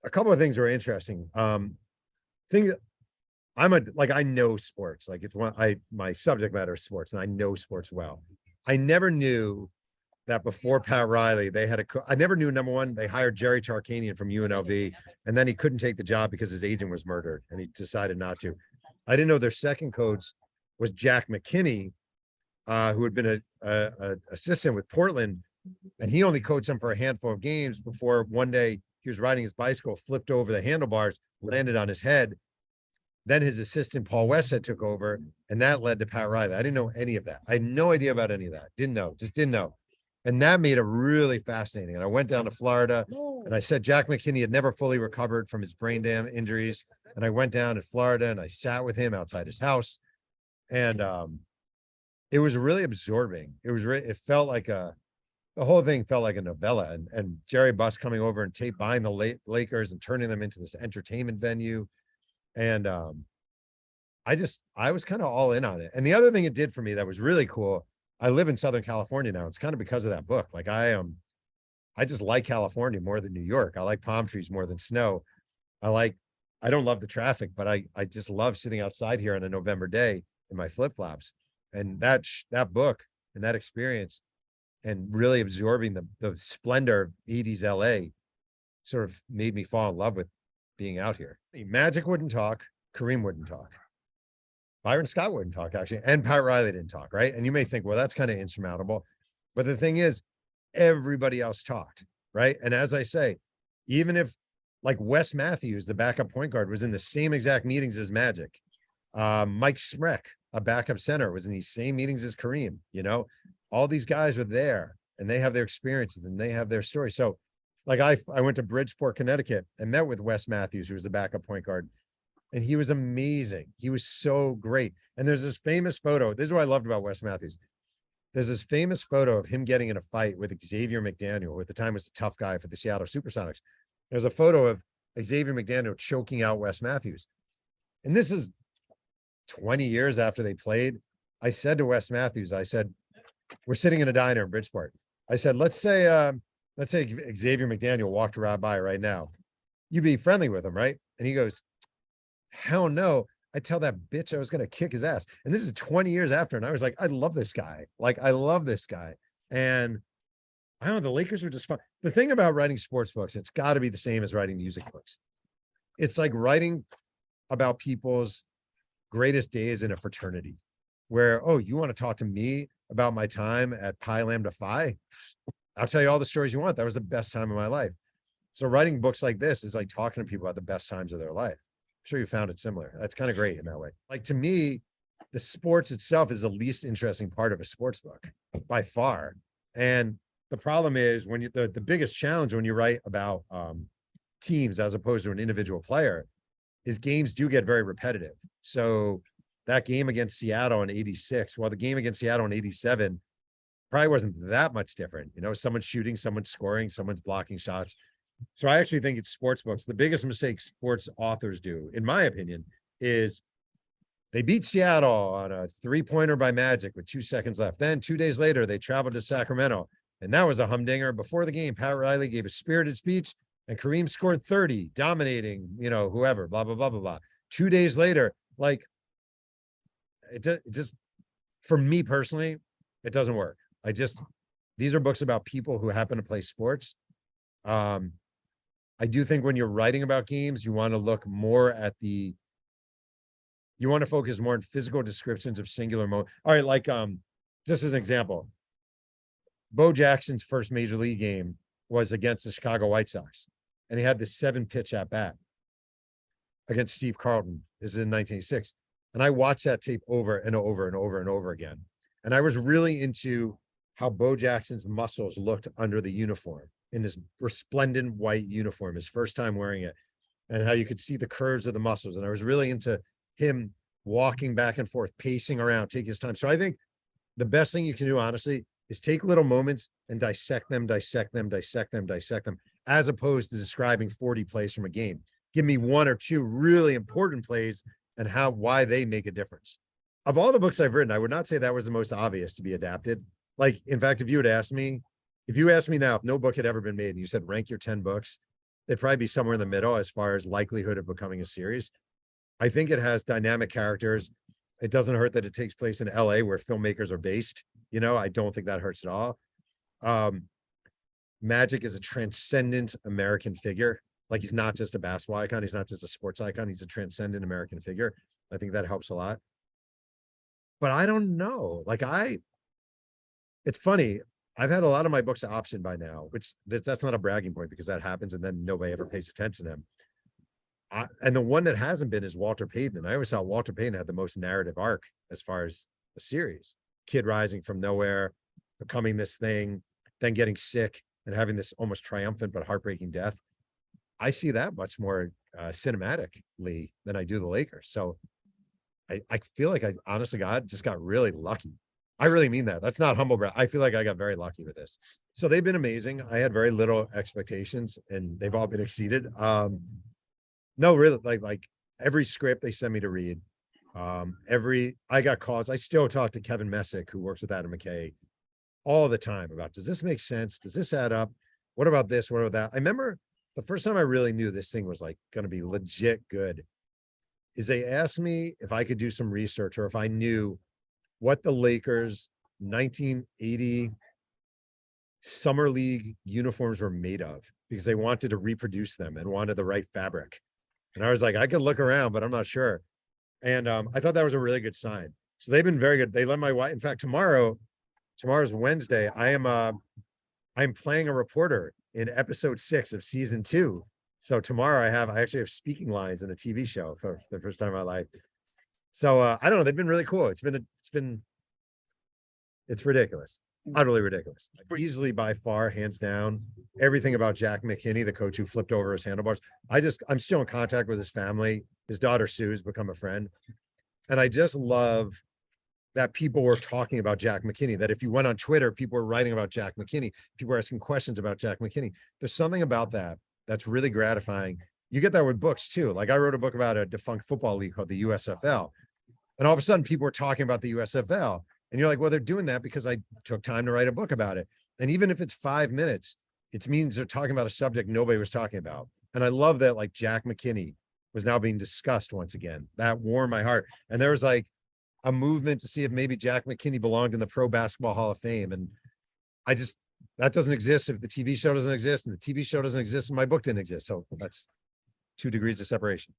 a couple of things were interesting. Thing I know sports. Like it's my subject matter is sports, and I know sports well. I never knew that before Pat Riley, I never knew, number one, they hired Jerry Tarkanian from UNLV, and then he couldn't take the job because his agent was murdered, and he decided not to. I didn't know their second coach was Jack McKinney, who had been a assistant with Portland, and he only coached them for a handful of games before one day he was riding his bicycle, flipped over the handlebars, landed on his head. Then his assistant, Paul Westhead, took over, and that led to Pat Riley. I didn't know any of that. I had no idea about any of that. Just didn't know. And that made it really fascinating. And I went down to Florida, and I said Jack McKinney had never fully recovered from his brain injuries. And I went down to Florida and I sat with him outside his house. And it was really absorbing. It felt like the whole thing felt like a novella. And Jerry Buss coming over and buying the Lakers and turning them into this entertainment venue. And I was kind of all in on it. And the other thing it did for me that was really cool, I live in Southern California now. It's kind of because of that book. Like I just like California more than New York. I like palm trees more than snow. I don't love the traffic, but I just love sitting outside here on a November day in my flip-flops. And that book and that experience and really absorbing the splendor of 80s LA sort of made me fall in love with being out here. Magic wouldn't talk. Kareem wouldn't talk. Byron Scott wouldn't talk, actually. And Pat Riley didn't talk, right? And you may think, well, that's kind of insurmountable. But the thing is, everybody else talked, right? And as I say, even if like Wes Matthews, the backup point guard, was in the same exact meetings as Magic. Mike Smrek, a backup center, was in these same meetings as Kareem. All these guys were there, and they have their experiences and they have their stories. So like I went to Bridgeport, Connecticut, and met with Wes Matthews, who was the backup point guard. And he was amazing. He was so great. And there's this famous photo. This is what I loved about Wes Matthews. There's this famous photo of him getting in a fight with Xavier McDaniel, who at the time was a tough guy for the Seattle Supersonics. There's a photo of Xavier McDaniel choking out Wes Matthews. And this is 20 years after they played. I said to Wes Matthews, I said, we're sitting in a diner in Bridgeport. I said, let's say Xavier McDaniel walked right by right now. You'd be friendly with him, right? And he goes, hell no. I tell that bitch I was going to kick his ass. And this is 20 years after. And I was like, I love this guy. I love this guy. And I don't know, the Lakers were just fun. The thing about writing sports books, it's got to be the same as writing music books. It's like writing about people's greatest days in a fraternity where, oh, you want to talk to me about my time at Pi Lambda Phi? I'll tell you all the stories you want. That was the best time of my life. So writing books like this is like talking to people about the best times of their life. I'm sure you found it similar. That's kind of great in that way. Like to me, the sports itself is the least interesting part of a sports book by far. And the problem is when the biggest challenge when you write about teams as opposed to an individual player is games do get very repetitive. So that game against Seattle in 86, well, the game against Seattle in 87 probably wasn't that much different. Someone's shooting, someone's scoring, someone's blocking shots. So I actually think it's sports books. The biggest mistake sports authors do, in my opinion, is they beat Seattle on a three-pointer by Magic with 2 seconds left. Then 2 days later, they traveled to Sacramento, and that was a humdinger. Before the game, Pat Riley gave a spirited speech, and Kareem scored 30, dominating, whoever, blah, blah, blah, blah, blah. 2 days later, like, it just, for me personally, it doesn't work. These are books about people who happen to play sports. I do think when you're writing about games, you want to look more at you want to focus more on physical descriptions of singular moments. All right, like just as an example, Bo Jackson's first major league game was against the Chicago White Sox, and he had this 7-pitch at bat against Steve Carlton. This is in 1986. And I watched that tape over and over and over and over again. And I was really into how Bo Jackson's muscles looked under the uniform in this resplendent white uniform, his first time wearing it, and how you could see the curves of the muscles. And I was really into him walking back and forth, pacing around, taking his time. So I think the best thing you can do, honestly, is take little moments and dissect them, as opposed to describing 40 plays from a game. Give me 1 or 2 really important plays and why they make a difference. Of all the books I've written, I would not say that was the most obvious to be adapted. Like, in fact, if you asked me now, if no book had ever been made and you said, rank your 10 books, They'd probably be somewhere in the middle as far as likelihood of becoming a series. I think it has dynamic characters. It doesn't hurt that it takes place in LA where filmmakers are based. You know, I don't think that hurts at all. Magic is a transcendent American figure. Like he's not just a basketball icon. He's not just a sports icon. He's a transcendent American figure. I think that helps a lot. But I don't know. It's funny. I've had a lot of my books optioned by now, which that's not a bragging point because that happens and then nobody ever pays attention to them. And the one that hasn't been is Walter Payton. And I always thought Walter Payton had the most narrative arc as far as a series. Kid rising from nowhere, becoming this thing, then getting sick and having this almost triumphant but heartbreaking death. I see that much more cinematically than I do the Lakers. So I feel like I honestly God just got really lucky. I really mean that. That's not humble brag. I feel like I got very lucky with this. So they've been amazing. I had very little expectations and they've all been exceeded. No, really, like every script they send me to read, I got calls. I still talk to Kevin Messick, who works with Adam McKay, all the time about, does this make sense? Does this add up? What about this? What about that? I remember the first time I really knew this thing was like going to be legit good is they asked me if I could do some research or if I knew what the Lakers 1980 Summer League uniforms were made of because they wanted to reproduce them and wanted the right fabric. And I was like, I could look around, but I'm not sure. And I thought that was a really good sign. So they've been very good. They let my wife, in fact, tomorrow's Wednesday. I'm playing a reporter in episode 6 of season 2. So tomorrow I actually have speaking lines in a TV show for the first time in my life. So I don't know. They've been really cool. It's ridiculous. Utterly ridiculous. Easily by far, hands down, everything about Jack McKinney, the coach who flipped over his handlebars. I'm still in contact with his family. His daughter Sue's become a friend. And I just love that people were talking about Jack McKinney, that if you went on Twitter, people were writing about Jack McKinney. People were asking questions about Jack McKinney. There's something about that that's really gratifying. You get that with books too. Like I wrote a book about a defunct football league called the USFL. And all of a sudden people were talking about the USFL. And you're like, well, they're doing that because I took time to write a book about it. And even if it's 5 minutes, it means they're talking about a subject nobody was talking about. And I love that like Jack McKinney was now being discussed once again. That warmed my heart. And there was like a movement to see if maybe Jack McKinney belonged in the Pro Basketball Hall of Fame. And that doesn't exist if the TV show doesn't exist, and the TV show doesn't exist and my book didn't exist. So that's 2 degrees of separation.